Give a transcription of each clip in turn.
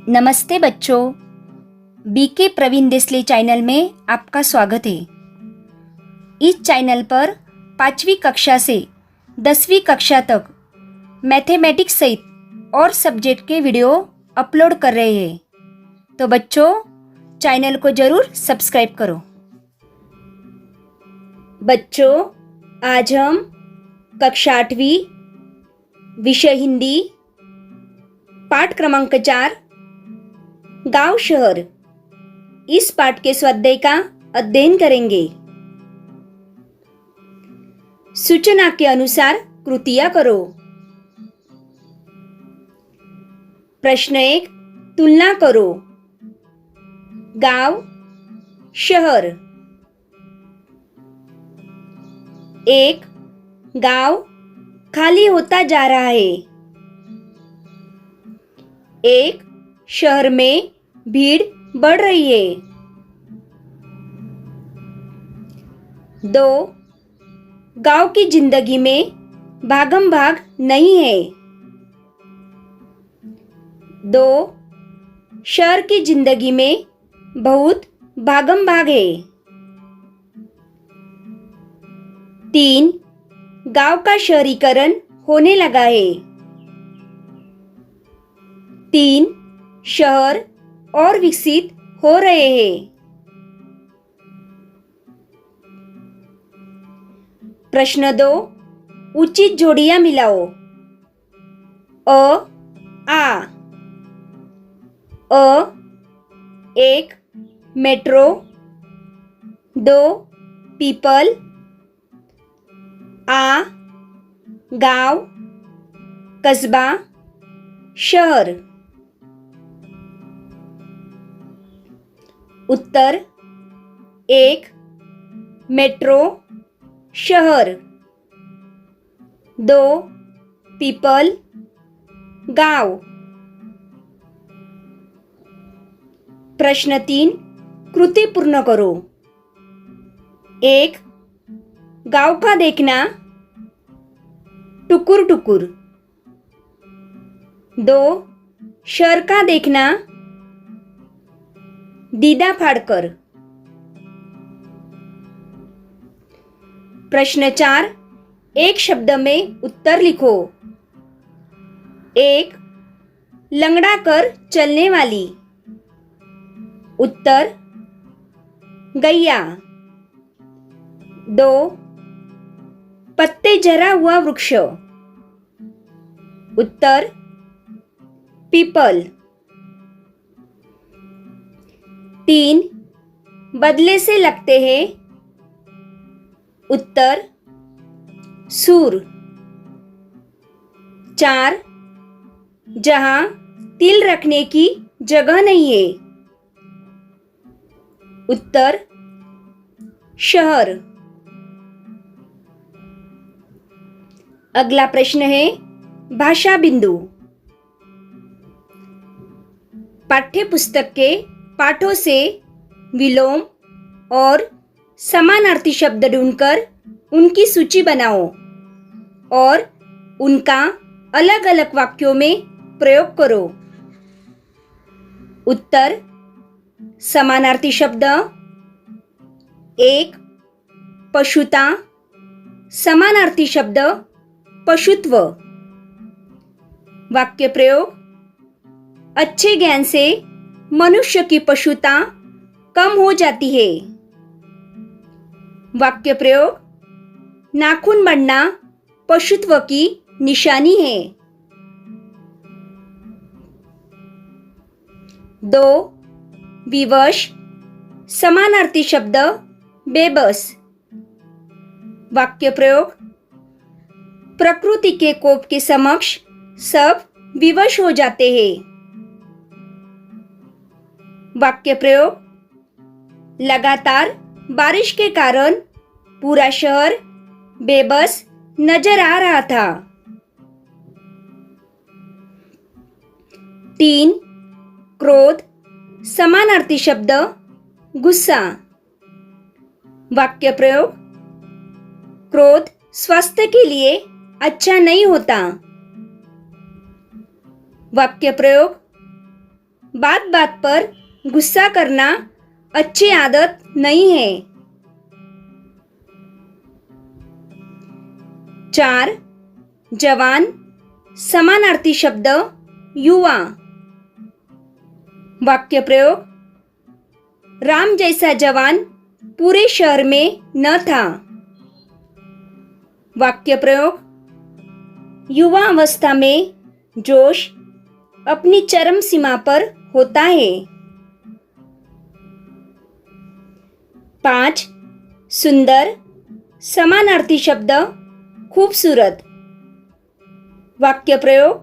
नमस्ते बच्चों, BK Praveen Desale channel में आपका स्वागत है। इस चैनल पर 5वीं कक्षा से 10वीं कक्षा तक मैथमेटिक्स सहित और सब्जेक्ट के वीडियो अपलोड कर रहे हैं, तो बच्चों चैनल को ज़रूर सब्सक्राइब करो। बच्चों, आज हम कक्षा 8वीं विषय हिंदी पाठ क्रमांक 4 गांव शहर इस पाठ के स्वाध्याय का अध्ययन करेंगे। सूचना के अनुसार कृतियां करो। प्रश्न 1, तुलना करो। गांव शहर। 1, गांव खाली होता जा रहा है। 1, शहर में भीड़ बढ़ रही है। 2, गांव की जिंदगी में भागम भाग नहीं है। 2, शहर की जिंदगी में बहुत भागम भाग है। 3, गांव का शहरीकरण होने लगा है। 3, शहर और विकसित हो रहे हैं। प्रश्न 2, उचित जोड़ियां मिलाओ। आ 1, मेट्रो। 2, पीपल। आ, गांव, कस्बा, शहर। उत्तर 1, मेट्रो शहर। 2, पीपल गांव। प्रश्न 3, कृति पूर्ण करो। 1, गांव का देखना टुकुर टुकुर। 2, शहर का देखना दीदा फाड़कर। प्रश्न 4, एक शब्द में उत्तर लिखो। 1, लंगड़ा कर चलने वाली। उत्तर गैया। 2, पत्ते झरा हुआ वृक्ष। उत्तर पीपल। 3, बदले से लगते हैं। उत्तर सूर। 4, जहां तिल रखने की जगह नहीं है। उत्तर शहर। अगला प्रश्न है भाषा बिंदु। पाठ्य पुस्तक के पाठों से विलोम और समानार्थी शब्द ढूंढकर उनकी सूची बनाओ और उनका अलग अलग वाक्यों में प्रयोग करो। उत्तर समानार्थी शब्द। 1, पशुता। समानार्थी शब्द पशुत्व। वाक्य प्रयोग, अच्छे ज्ञान से मनुष्य की पशुता कम हो जाती है। वाक्य प्रयोग, नाखून बढ़ना पशुत्व की निशानी है। 2, विवश। समानार्थी शब्द बेबस। वाक्य प्रयोग, प्रकृति के कोप के समक्ष सब विवश हो जाते हैं। वाक्य प्रयोग, लगातार बारिश के कारण पूरा शहर बेबस नजर आ रहा था। 3, क्रोध। समानार्थी शब्द गुस्सा। वाक्य प्रयोग, क्रोध स्वास्थ्य के लिए अच्छा नहीं होता। वाक्य प्रयोग, बात बात पर गुस्सा करना अच्छी आदत नहीं है। 4. जवान समानार्थी शब्द युवा। वाक्य प्रयोग: राम जैसा जवान पूरे शहर में न था। वाक्य प्रयोग: युवा अवस्था में जोश अपनी चरम सीमा पर होता है। 5. सुंदर समानार्थी शब्द खूबसूरत। वाक्य प्रयोग: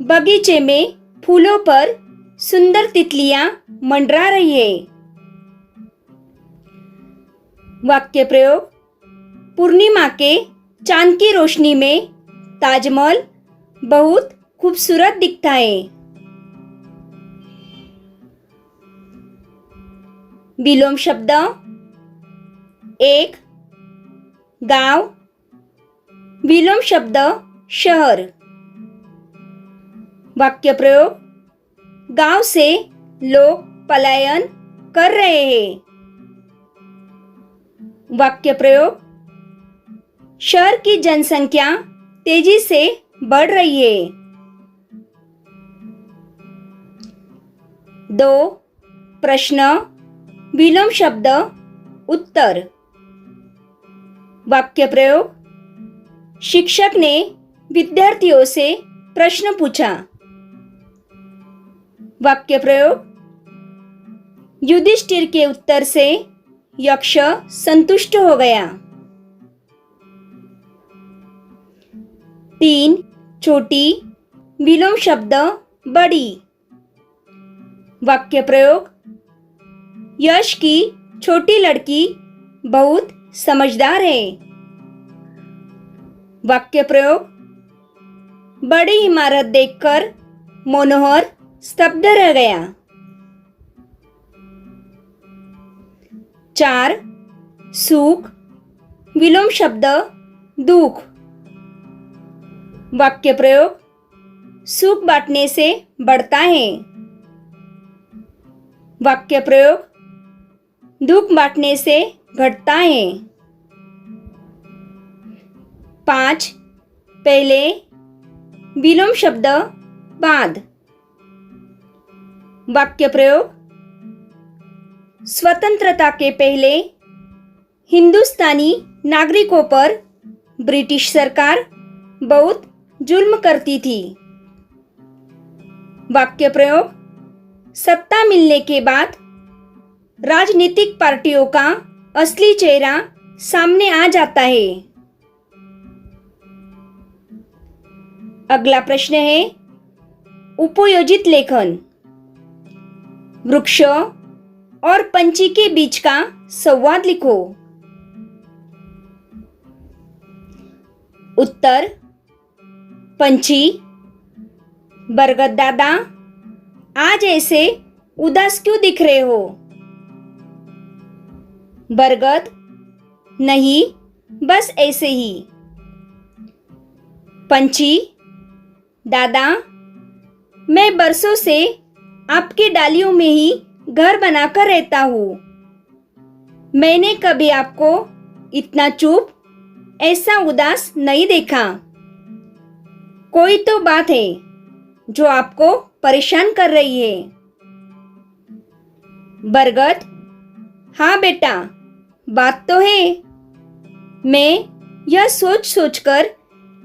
बगीचे में फूलों पर सुंदर तितलियां मंडरा रही है। वाक्य प्रयोग: पूर्णिमा के चांद की रोशनी में ताजमहल बहुत खूबसूरत दिखता है। विलोम शब्द: 1. गांव। विलोम शब्द शहर। वाक्य प्रयोग: गांव से लोग पलायन कर रहे हैं। वाक्य प्रयोग: शहर की जनसंख्या तेजी से बढ़ रही है। 2. प्रश्न विलोम शब्द उत्तर। वाक्य प्रयोग: शिक्षक ने विद्यार्थियों से प्रश्न पूछा। वाक्य प्रयोग: युधिष्ठिर के उत्तर से यक्ष संतुष्ट हो गया। 3. छोटी विलोम शब्द बड़ी। वाक्य प्रयोग: यश की छोटी लड़की बहुत समझदार है। वाक्य प्रयोग: बड़ी इमारत देखकर मनोहर स्तब्ध रह गया। 4. सुख विलोम शब्द दुख। वाक्य प्रयोग: सुख बांटने से बढ़ता है। वाक्य प्रयोग: दुख बांटने से घटता है। 5. पहले विलोम शब्द बाद। वाक्य प्रयोग: स्वतंत्रता के पहले हिंदुस्तानी नागरिकों पर ब्रिटिश सरकार बहुत जुल्म करती थी। वाक्य प्रयोग: सत्ता मिलने के बाद राजनीतिक पार्टियों का असली चेहरा सामने आ जाता है। अगला प्रश्न है उपयोजित लेखन। वृक्ष और पंछी के बीच का संवाद लिखो। उत्तर: पंछी: बरगद दादा, आज ऐसे उदास क्यों दिख रहे हो? बरगद: नहीं, बस ऐसे ही। पंछी: दादा, मैं बरसों से आपकी डालियों में ही घर बनाकर रहता हूँ। मैंने कभी आपको इतना चुप, ऐसा उदास नहीं देखा। कोई तो बात है जो आपको परेशान कर रही है। बरगद: हाँ बेटा, बात तो है। मैं यह सोच सोचकर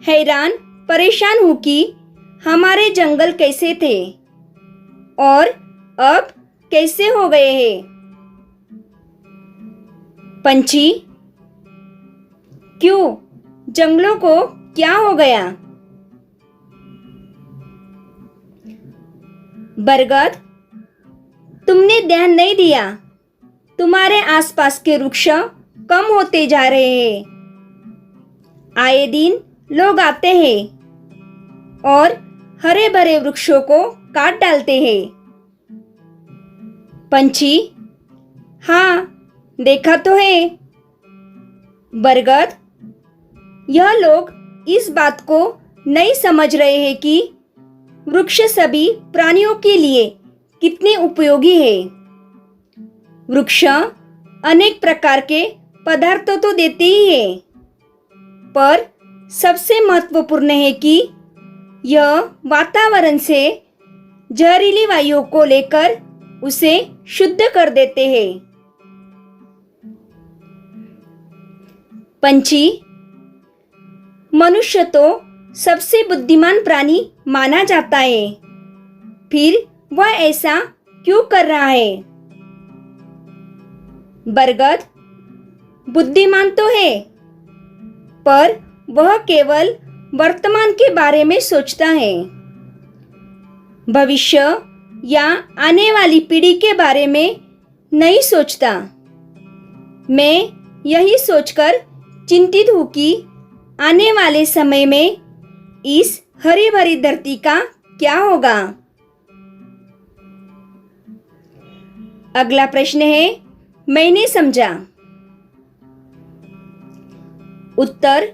हैरान परेशान हूँ कि हमारे जंगल कैसे थे और अब कैसे हो गए हैं। पंछी: क्यों, जंगलों को क्या हो गया? बरगद: तुमने ध्यान नहीं दिया, तुम्हारे आसपास के वृक्ष कम होते जा रहे हैं। आए दिन लोग आते हैं और हरे भरे वृक्षों को काट डालते हैं। पंछी: हाँ, देखा तो है। बरगद: यह लोग इस बात को नहीं समझ रहे हैं कि वृक्ष सभी प्राणियों के लिए कितने उपयोगी है। वृक्ष अनेक प्रकार के पदार्थों तो देते ही है, पर सबसे महत्वपूर्ण है कि यह वातावरण से जहरीली वायुओं को लेकर उसे शुद्ध कर देते हैं। पंछी मनुष्य तो सबसे बुद्धिमान प्राणी माना जाता है, फिर वह ऐसा क्यों कर रहा है? बरगद बुद्धिमान तो है, पर वह केवल वर्तमान के बारे में सोचता है। भविष्य या आने वाली पीढ़ी के बारे में नहीं सोचता। मैं यही सोचकर चिंतित हूँ कि आने वाले समय में इस हरी भरी धरती का क्या होगा। अगला प्रश्न है, मैंने समझा। उत्तर,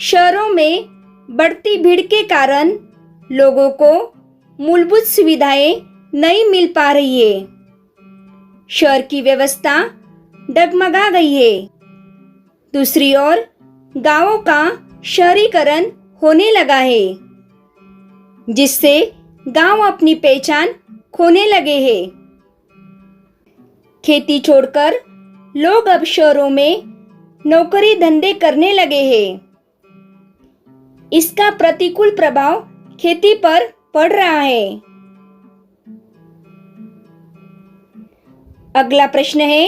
शहरों में बढ़ती भीड़ के कारण लोगों को मूलभूत सुविधाएं नहीं मिल पा रही है। शहर की व्यवस्था डगमगा गई है। दूसरी ओर गांवों का शहरीकरण होने लगा है, जिससे गांव अपनी पहचान खोने लगे हैं। खेती छोड़कर लोग अब शहरों में नौकरी धंधे करने लगे हैं। इसका प्रतिकूल प्रभाव खेती पर पड़ रहा है। अगला प्रश्न है,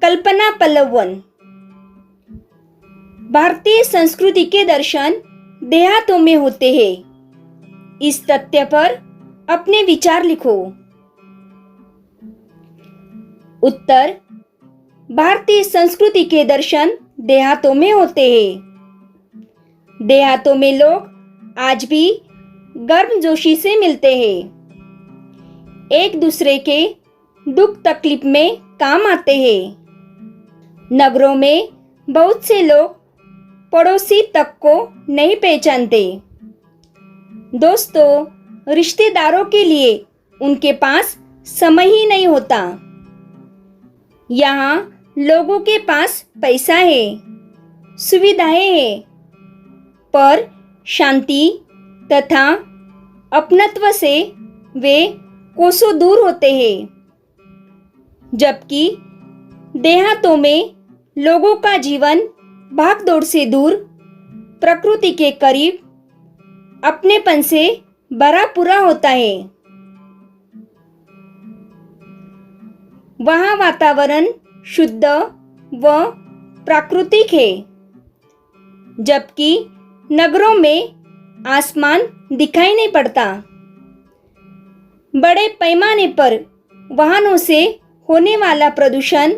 कल्पना पल्लवन। भारतीय संस्कृति के दर्शन देहातों में होते हैं। इस तथ्य पर अपने विचार लिखो। उत्तर, भारतीय संस्कृति के दर्शन देहातों में होते हैं। देहातों में लोग आज भी गर्मजोशी से मिलते हैं, एक दूसरे के दुख तकलीफ में काम आते हैं। नगरों में बहुत से लोग पड़ोसी तक को नहीं पहचानते। दोस्तों, रिश्तेदारों के लिए उनके पास समय ही नहीं होता। यहाँ लोगों के पास पैसा है, सुविधाएं हैं, पर शांति तथा अपनत्व से वे कोसों दूर होते हैं। जबकि देहातों में लोगों का जीवन भागदौड़ से दूर, प्रकृति के करीब, अपनेपन से भरा पूरा होता है। वहाँ वातावरण शुद्ध व प्राकृतिक है, जबकि नगरों में आसमान दिखाई नहीं पड़ता। बड़े पैमाने पर वाहनों से होने वाला प्रदूषण,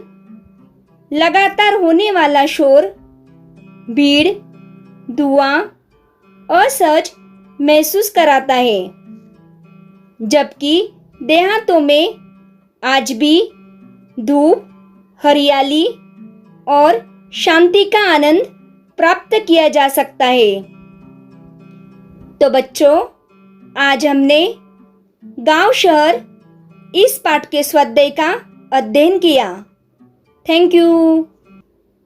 लगातार होने वाला शोर, भीड़, धुआं असहज महसूस कराता है। जबकि देहातों में आज भी धूप, हरियाली और शांति का आनंद प्राप्त किया जा सकता है। तो बच्चों, आज हमने गांव शहर इस पाठ के स्वाध्याय का अध्ययन किया। Thank you.